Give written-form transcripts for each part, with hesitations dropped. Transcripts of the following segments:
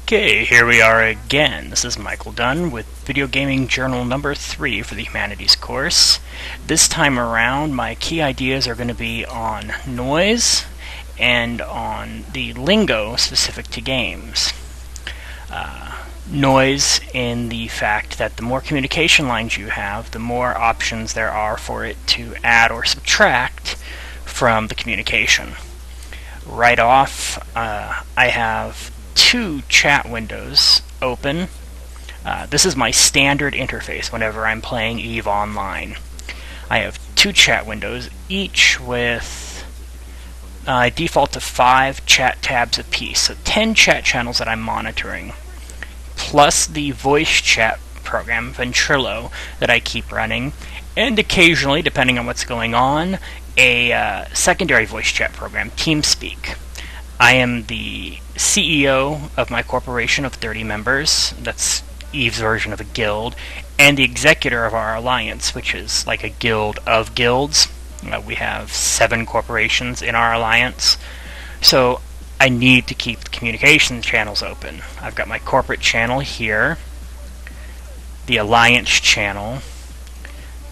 Okay, here we are again. This is Michael Dunn with Video Gaming Journal number 3 for the Humanities course. This time around, my key ideas are going to be on noise and on the lingo specific to games. Noise in the fact that the more communication lines you have, the more options there are for it to add or subtract from the communication. Right off, I have 2 chat windows open. This is my standard interface whenever I'm playing EVE Online. I have 2 chat windows, each with I default to 5 chat tabs apiece, so 10 chat channels that I'm monitoring, plus the voice chat program, Ventrilo, that I keep running, and occasionally, depending on what's going on, a secondary voice chat program, TeamSpeak. I am the CEO of my corporation of 30 members, that's EVE's version of a guild, and the executor of our alliance, which is like a guild of guilds. We have 7 corporations in our alliance, so I need to keep the communication channels open. I've got my corporate channel here, the alliance channel.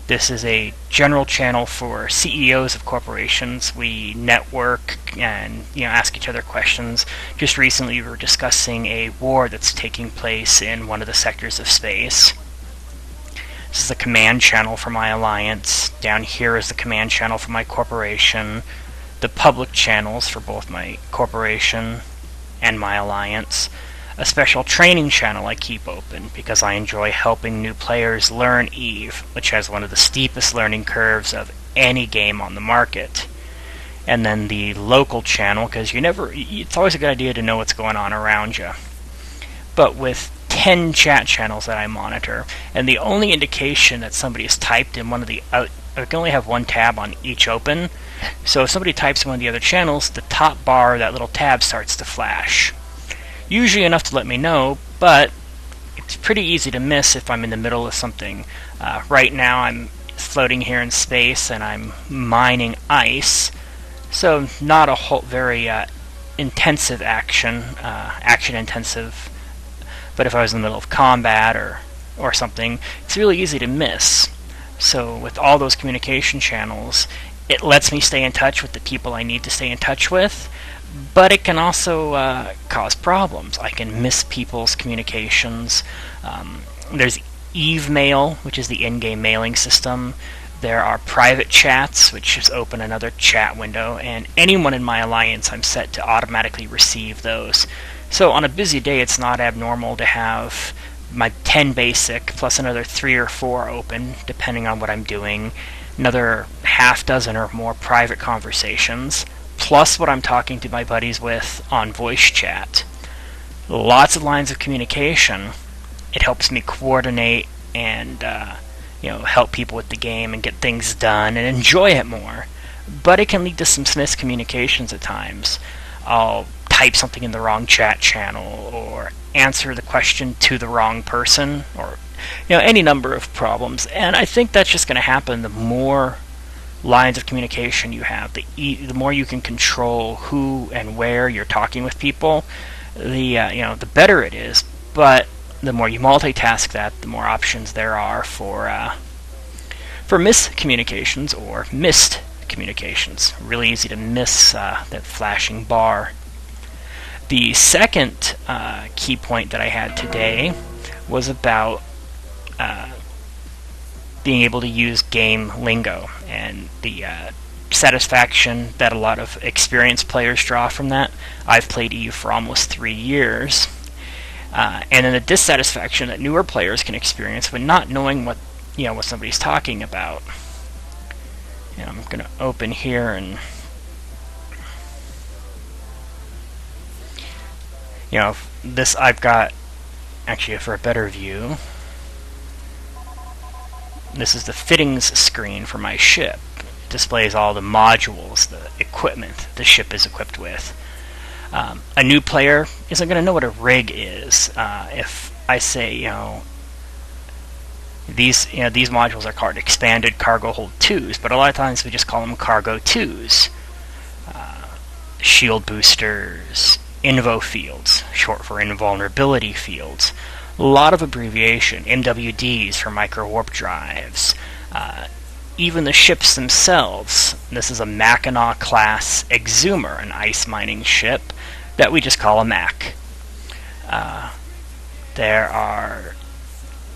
This is a general channel for CEOs of corporations. We network and ask each other questions. Just recently we were discussing a war that's taking place in one of the sectors of space. This is the command channel for my alliance. Down here is the command channel for my corporation. The public channels for both my corporation and my alliance. A special training channel I keep open because I enjoy helping new players learn EVE, which has one of the steepest learning curves of any game on the market. And then the local channel, because it's always a good idea to know what's going on around you. But with 10 chat channels that I monitor, and the only indication that somebody has typed in one of the I can only have one tab on each open, so if somebody types in one of the other channels, the top bar of that little tab starts to flash. Usually enough to let me know, but it's pretty easy to miss if I'm in the middle of something. Right now I'm floating here in space and I'm mining ice, so not a whole very intensive action intensive, but if I was in the middle of combat or something, it's really easy to miss. So with all those communication channels, it lets me stay in touch with the people I need to stay in touch with, but it can also cause problems. I can miss people's communications. There's EVE Mail, which is the in-game mailing system. There are private chats, which is open another chat window, and anyone in my alliance I'm set to automatically receive those. So on a busy day, it's not abnormal to have my 10 basic plus another 3 or 4 open, depending on what I'm doing, another half dozen or more private conversations, plus what I'm talking to my buddies with on voice chat. Lots of lines of communication. It helps me coordinate and help people with the game and get things done and enjoy it more. But it can lead to some miscommunications at times. I'll type something in the wrong chat channel or answer the question to the wrong person, or any number of problems. And I think that's just going to happen the more lines of communication you have, the more you can control who and where you're talking with people, the better it is. But the more you multitask that, the more options there are for miscommunications or missed communications. Really easy to miss that flashing bar. The second key point that I had today was about being able to use game lingo and the satisfaction that a lot of experienced players draw from that. I've played EVE for almost 3 years, and then the dissatisfaction that newer players can experience when not knowing what somebody's talking about. I'm going to open here and this I've got actually for a better view. This is the fittings screen for my ship. It displays all the modules, the equipment the ship is equipped with. A new player isn't going to know what a rig is. If I say, these modules are called expanded cargo hold 2s, but a lot of times we just call them cargo 2s. Shield boosters, INVO fields, short for invulnerability fields. A lot of abbreviation, MWDs for micro warp drives. Even the ships themselves. This is a Mackinac class Exhumer, an ice mining ship that we just call a Mac. There are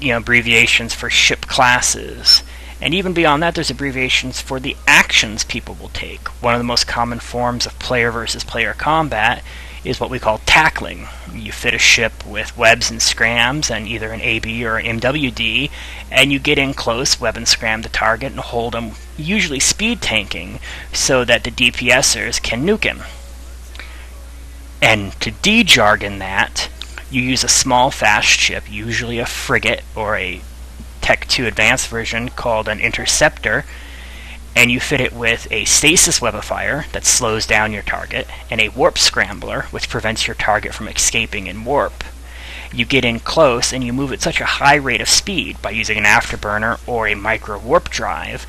abbreviations for ship classes, and even beyond that there's abbreviations for the actions people will take. One of the most common forms of player versus player combat is what we call tackling. You fit a ship with webs and scrams and either an AB or an MWD, and you get in close, web and scram the target and hold them, usually speed tanking, so that the DPSers can nuke him. And to de-jargon that, you use a small fast ship, usually a frigate or a Tech 2 advanced version called an interceptor, and you fit it with a stasis webifier that slows down your target, and a warp scrambler, which prevents your target from escaping in warp. You get in close and you move at such a high rate of speed by using an afterburner or a micro warp drive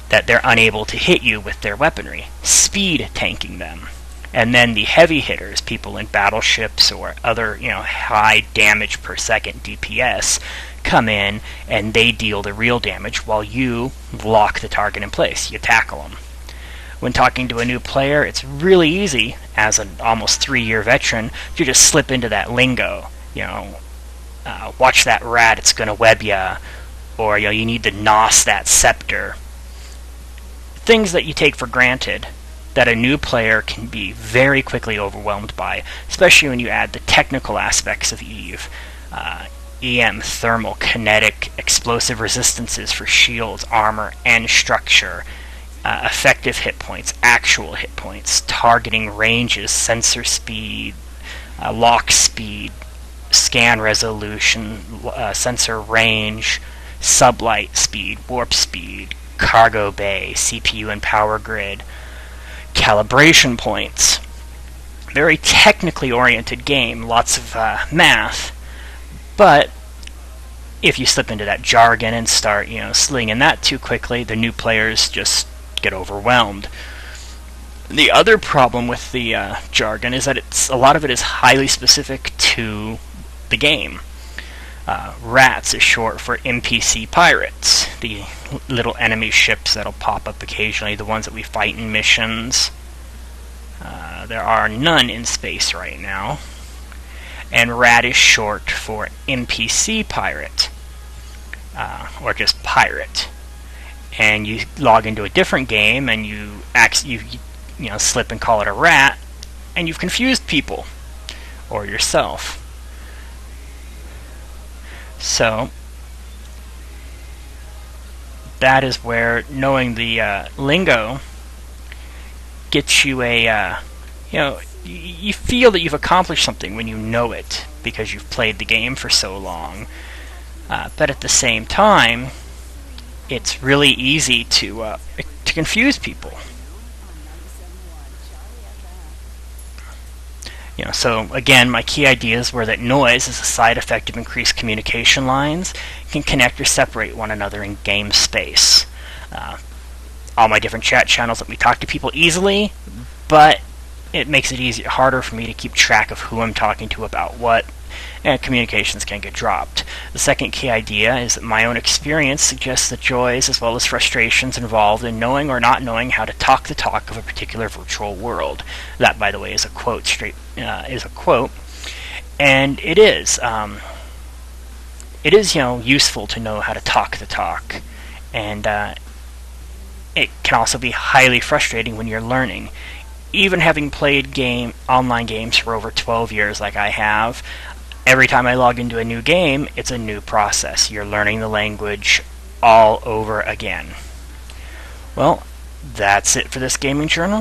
that they're unable to hit you with their weaponry, speed tanking them. And then the heavy hitters, people in battleships or other high damage per second DPS, come in and they deal the real damage while you lock the target in place. You tackle them. When talking to a new player, it's really easy, as an almost 3-year veteran, to just slip into that lingo. Watch that rat, it's going to web ya, or you need to nos that scepter. Things that you take for granted that a new player can be very quickly overwhelmed by, especially when you add the technical aspects of EVE. EM, thermal, kinetic, explosive resistances for shields, armor, and structure, effective hit points, actual hit points, targeting ranges, sensor speed, lock speed, scan resolution, sensor range, sublight speed, warp speed, cargo bay, CPU and power grid, calibration points. Very technically oriented game, lots of math. But if you slip into that jargon and start, slinging that too quickly, the new players just get overwhelmed. The other problem with the jargon is that a lot of it is highly specific to the game. RATS is short for NPC pirates, the little enemy ships that'll pop up occasionally, the ones that we fight in missions. There are none in space right now. And RAT is short for NPC pirate, or just pirate. And you log into a different game and you slip and call it a rat, and you've confused people or yourself. So that is where knowing the lingo gets you you feel that you've accomplished something when you know it because you've played the game for so long. But at the same time, it's really easy to confuse people. So again, my key ideas were that noise is a side effect of increased communication lines, can connect or separate one another in game space. All my different chat channels let me talk to people easily, but it makes it harder for me to keep track of who I'm talking to about what, and communications can get dropped. The second key idea is that my own experience suggests the joys as well as frustrations involved in knowing or not knowing how to talk the talk of a particular virtual world. That, by the way, is a quote. And it is. It is, useful to know how to talk the talk, and it can also be highly frustrating when you're learning. Even having played online games for over 12 years like I have, every time I log into a new game, it's a new process. You're learning the language all over again. Well, that's it for this gaming journal.